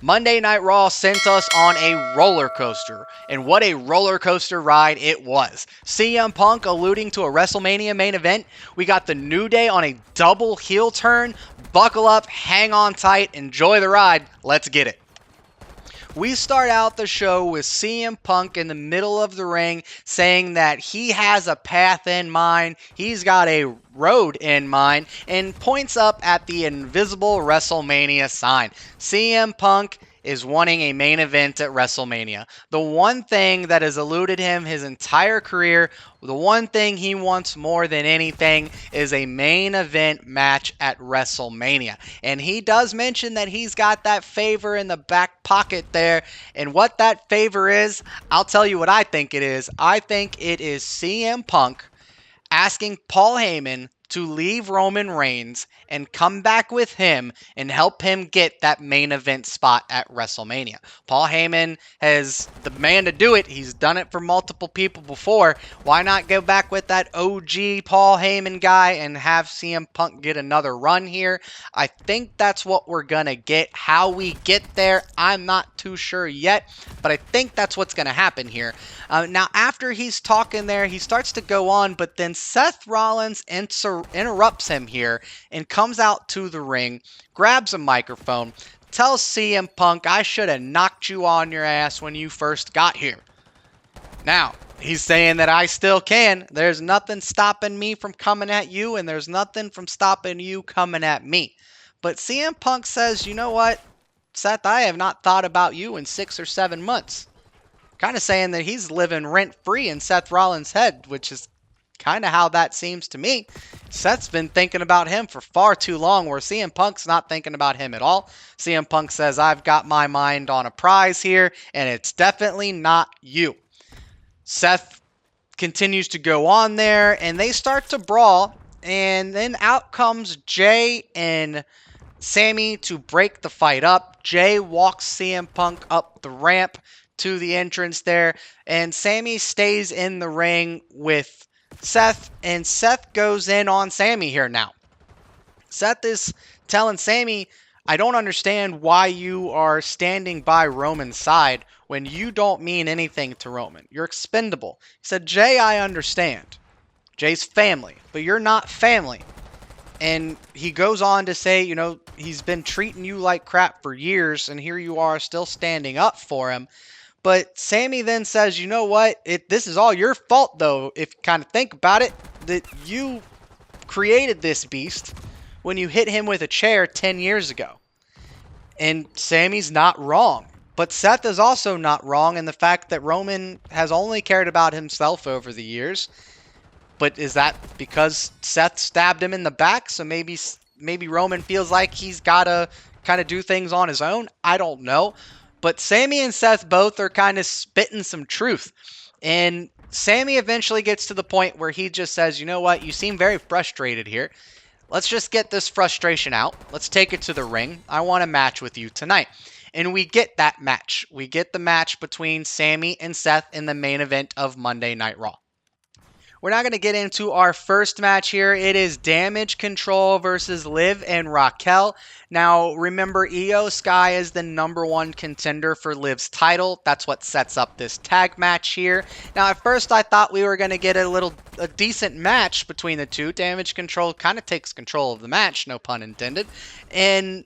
Monday Night Raw sent us on a roller coaster, and what a roller coaster ride it was. CM Punk alluding to a WrestleMania main event. We got the New Day on a double heel turn. Buckle up, hang on tight, enjoy the ride. Let's get it. We start out the show with CM Punk in the middle of the ring saying that he has a path in mind, he's got a road in mind, and points up at the invisible WrestleMania sign. CM Punk is wanting a main event at WrestleMania. The one thing that has eluded him his entire career, the one thing he wants more than anything is a main event match at WrestleMania. And he does mention that he's got that favor in the back pocket there. And what that favor is, I'll tell you what I think it is. I think it is CM Punk asking Paul Heyman to leave Roman Reigns and come back with him and help him get that main event spot at WrestleMania. Paul Heyman is the man to do it. He's done it for multiple people before. Why not go back with that OG Paul Heyman guy and have CM Punk get another run here? I think that's what we're going to get. How we get there, I'm not too sure yet, but I think that's what's going to happen here. Now, after he's talking there, he starts to go on, but then Seth Rollins interrupts him here and comes out to the ring, grabs a microphone, tells CM Punk, I should have knocked you on your ass when you first got here. Now, he's saying that I still can. There's nothing stopping me from coming at you, and there's nothing from stopping you coming at me. But CM Punk says, you know what, Seth, I have not thought about you in 6 or 7 months. Kind of saying that he's living rent-free in Seth Rollins' head, which is kind of how that seems to me. Seth's been thinking about him for far too long, where CM Punk's not thinking about him at all. CM Punk says, I've got my mind on a prize here, and it's definitely not you. Seth continues to go on there, and they start to brawl, and then out comes Jay and Sammy to break the fight up. Jay walks CM Punk up the ramp to the entrance there, and Sammy stays in the ring with Seth, and Seth goes in on Sammy here now. Seth is telling Sammy, I don't understand why you are standing by Roman's side when you don't mean anything to Roman. You're expendable. He said, Jay, I understand. Jay's family, but you're not family. And he goes on to say, you know, he's been treating you like crap for years, and here you are still standing up for him. But Sammy then says, you know what, this is all your fault, though, if you kind of think about it, that you created this beast when you hit him with a chair 10 years ago. And Sammy's not wrong. But Seth is also not wrong in the fact that Roman has only cared about himself over the years. But is that because Seth stabbed him in the back? So maybe Roman feels like he's got to kind of do things on his own? I don't know. But Sammy and Seth both are kind of spitting some truth. And Sammy eventually gets to the point where he just says, you know what, you seem very frustrated here. Let's just get this frustration out. Let's take it to the ring. I want a match with you tonight. And we get that match. We get the match between Sammy and Seth in the main event of Monday Night Raw. We're now going to get into our first match here. It is Damage Control versus Liv and Raquel. Now, remember, Io Sky is the #1 contender for Liv's title. That's what sets up this tag match here. Now, at first, I thought we were going to get a decent match between the two. Damage Control kind of takes control of the match, no pun intended. And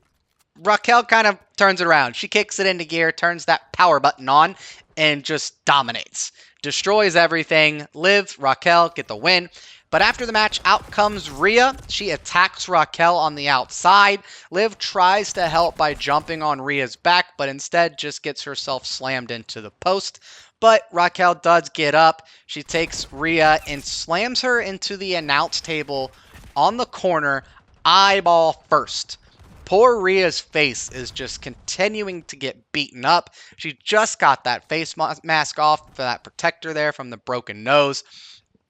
Raquel kind of turns it around. She kicks it into gear, turns that power button on, and just dominates. Destroys everything. Liv, Raquel get the win. But after the match, out comes Rhea. She attacks Raquel on the outside. Liv tries to help by jumping on Rhea's back, but instead just gets herself slammed into the post. But Raquel does get up. She takes Rhea and slams her into the announce table on the corner, eyeball first. Poor Rhea's face is just continuing to get beaten up. She just got that face mask off for that protector there from the broken nose.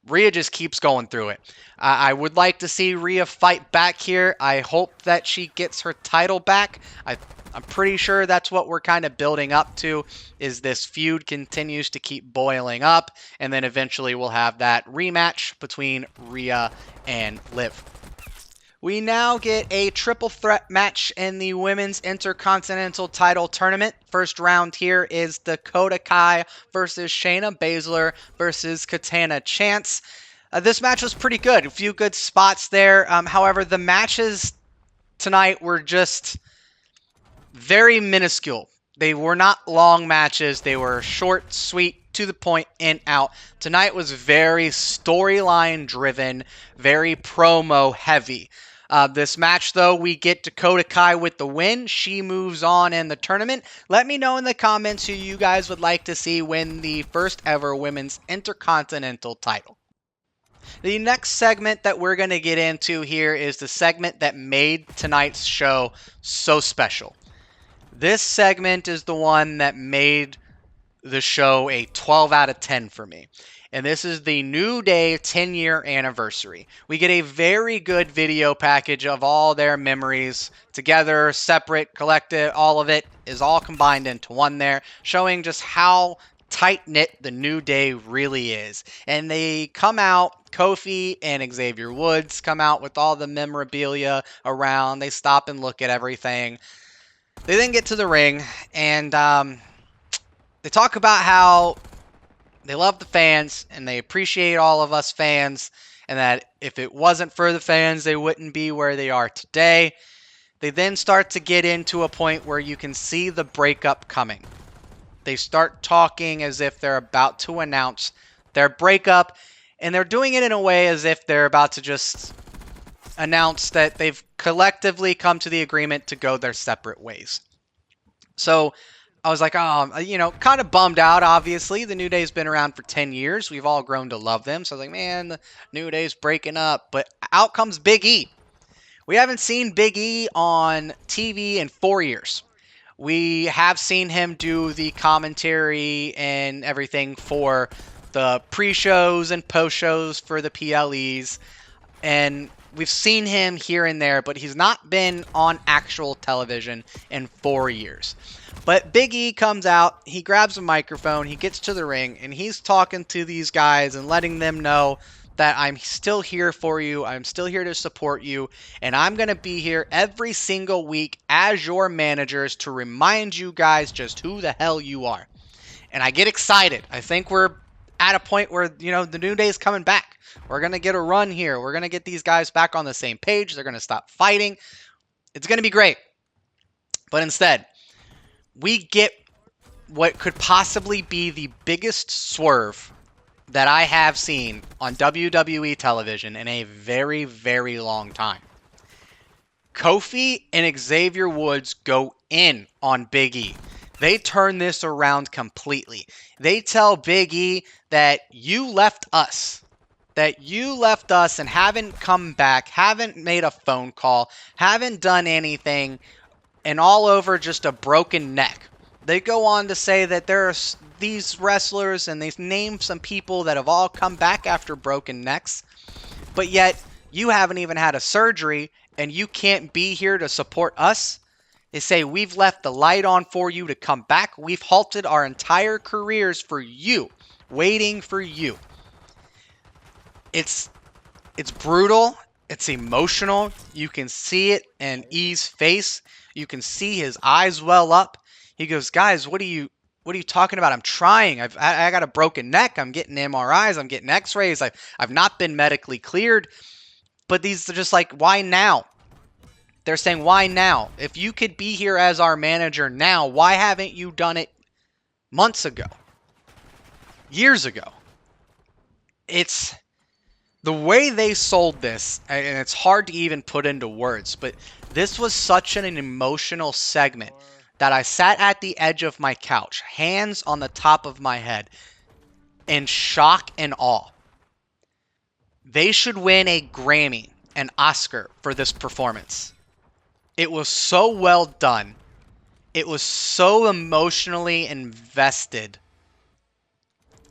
Rhea just keeps going through it. I would like to see Rhea fight back here. I hope that she gets her title back. I'm pretty sure that's what we're kind of building up to, is this feud continues to keep boiling up, and then eventually we'll have that rematch between Rhea and Liv. We now get a triple threat match in the Women's Intercontinental Title Tournament. First round here is Dakota Kai versus Shayna Baszler versus Katana Chance. This match was pretty good. A few good spots there. However, the matches tonight were just very minuscule. They were not long matches. They were short, sweet, to the point, in, out. Tonight was very storyline driven, very promo heavy. This match, though, we get Dakota Kai with the win. She moves on in the tournament. Let me know in the comments who you guys would like to see win the first ever Women's Intercontinental title. The next segment that we're going to get into here is the segment that made tonight's show so special. This segment is the one that made the show a 12 out of 10 for me. And this is the New Day 10-year anniversary. We get a very good video package of all their memories together, separate, collective, all of it is all combined into one there, showing just how tight-knit the New Day really is. And they come out, Kofi and Xavier Woods come out with all the memorabilia around. They stop and look at everything. They then get to the ring, and they talk about how they love the fans, and they appreciate all of us fans, and that if it wasn't for the fans, they wouldn't be where they are today. They then start to get into a point where you can see the breakup coming. They start talking as if they're about to announce their breakup, and they're doing it in a way as if they're about to just announce that they've collectively come to the agreement to go their separate ways. So I was like, kind of bummed out, obviously. The New Day's been around for 10 years. We've all grown to love them. So I was like, man, the New Day's breaking up. But out comes Big E. We haven't seen Big E on TV in 4 years. We have seen him do the commentary and everything for the pre-shows and post-shows for the PLEs. And we've seen him here and there, but he's not been on actual television in 4 years. But Big E comes out, he grabs a microphone, he gets to the ring, and he's talking to these guys and letting them know that I'm still here for you, I'm still here to support you, and I'm going to be here every single week as your managers to remind you guys just who the hell you are. And I get excited. I think we're at a point where, the New Day's coming back. We're going to get a run here. We're going to get these guys back on the same page. They're going to stop fighting. It's going to be great. But instead, we get what could possibly be the biggest swerve that I have seen on WWE television in a very, very long time. Kofi and Xavier Woods go in on Big E. They turn this around completely. They tell Big E that you left us. That you left us and haven't come back, haven't made a phone call, haven't done anything, and all over just a broken neck. They go on to say that there are these wrestlers, and they name some people that have all come back after broken necks, but yet you haven't even had a surgery, and you can't be here to support us. They say, we've left the light on for you to come back. We've halted our entire careers for you, waiting for you. It's brutal. It's emotional. You can see it in E's face. You can see his eyes well up. He goes, guys, what are you talking about? I'm trying. I got a broken neck. I'm getting MRIs. I'm getting x-rays. I've not been medically cleared. But these are just like, why now? They're saying, why now? If you could be here as our manager now, why haven't you done it months ago? Years ago? It's the way they sold this, and it's hard to even put into words, but this was such an emotional segment that I sat at the edge of my couch, hands on the top of my head, in shock and awe. They should win a Grammy, an Oscar for this performance. It was so well done. It was so emotionally invested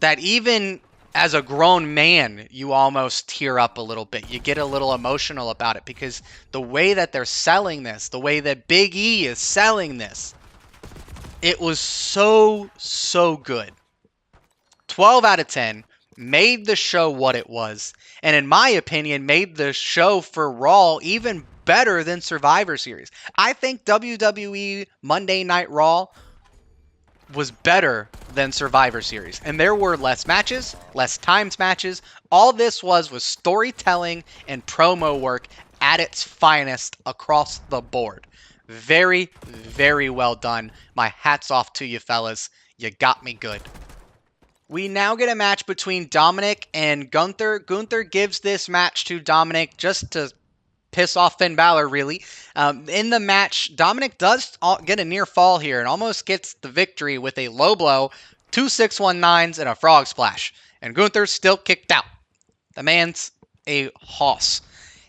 that even as a grown man, you almost tear up a little bit. You get a little emotional about it because the way that they're selling this, the way that Big E is selling this, it was so, so good. 12 out of 10. made the show what it was. And in my opinion, made the show for Raw even better than Survivor Series. I think WWE Monday Night Raw was better than Survivor Series. And there were less matches, less timed matches. All this was storytelling and promo work at its finest across the board. Very, very well done. My hat's off to you, fellas. You got me good. We now get a match between Dominic and Gunther. Gunther gives this match to Dominic just to piss off Finn Balor, really. In the match, Dominic does get a near fall here and almost gets the victory with a low blow, 2 619s, and a frog splash. And Gunther's still kicked out. The man's a hoss.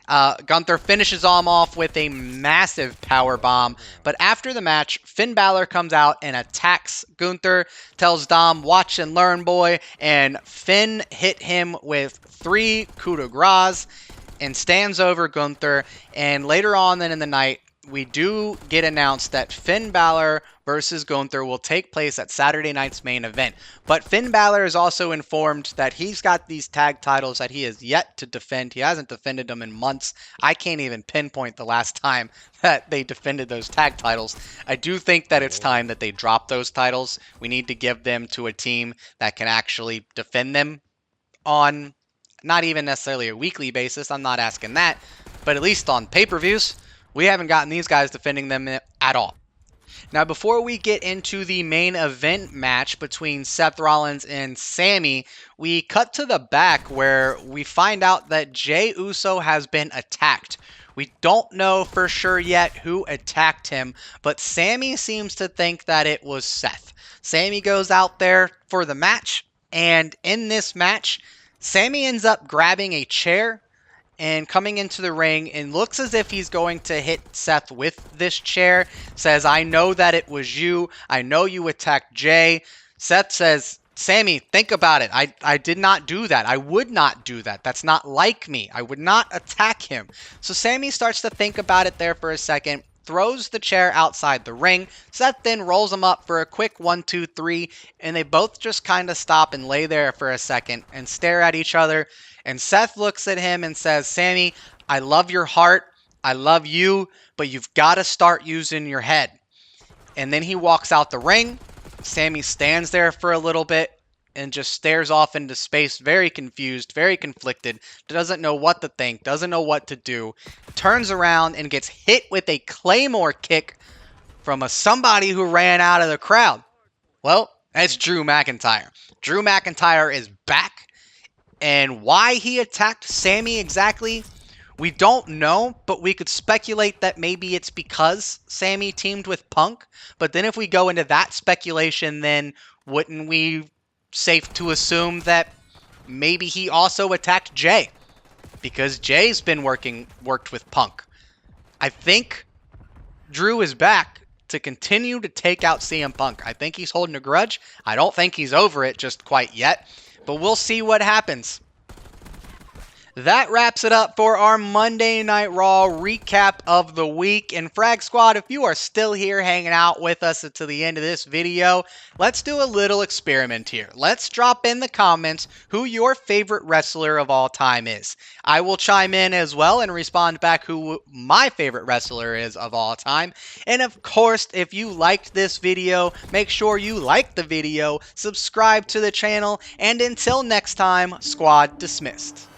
Gunther finishes him off with a massive power bomb, but after the match, Finn Balor comes out and attacks Gunther, tells Dom, watch and learn, boy, and Finn hit him with 3 coup de grace and stands over Gunther, and later on then in the night, we do get announced that Finn Balor versus Gunther will take place at Saturday night's main event. But Finn Balor is also informed that he's got these tag titles that he has yet to defend. He hasn't defended them in months. I can't even pinpoint the last time that they defended those tag titles. I do think that it's time that they drop those titles. We need to give them to a team that can actually defend them on not even necessarily a weekly basis. I'm not asking that, but at least on pay-per-views. We haven't gotten these guys defending them at all. Now, before we get into the main event match between Seth Rollins and Sami, we cut to the back where we find out that Jey Uso has been attacked. We don't know for sure yet who attacked him, but Sami seems to think that it was Seth. Sami goes out there for the match, and in this match, Sami ends up grabbing a chair and coming into the ring and looks as if he's going to hit Seth with this chair. Says, I know that it was you. I know you attacked Jey. Seth says, Sami, think about it. I did not do that. I would not do that. That's not like me. I would not attack him. So Sami starts to think about it there for a second, throws the chair outside the ring. Seth then rolls him up for a quick 1, 2, 3, and they both just kind of stop and lay there for a second and stare at each other. And Seth looks at him and says, Sami, I love your heart. I love you, but you've got to start using your head. And then he walks out the ring. Sami stands there for a little bit and just stares off into space, very confused, very conflicted, doesn't know what to think, doesn't know what to do, turns around and gets hit with a Claymore kick from somebody who ran out of the crowd. Well, that's Drew McIntyre. Drew McIntyre is back. And why he attacked Sami exactly, we don't know, but we could speculate that maybe it's because Sami teamed with Punk. But then if we go into that speculation, then wouldn't we safe to assume that maybe he also attacked Jey? Because Jey's been worked with Punk. I think Drew is back to continue to take out CM Punk. I think he's holding a grudge. I don't think he's over it just quite yet. But we'll see what happens. That wraps it up for our Monday Night Raw recap of the week. And Frag Squad, if you are still here hanging out with us to the end of this video, let's do a little experiment here. Let's drop in the comments who your favorite wrestler of all time is. I will chime in as well and respond back who my favorite wrestler is of all time. And of course, if you liked this video, make sure you like the video, subscribe to the channel, and until next time, Squad dismissed.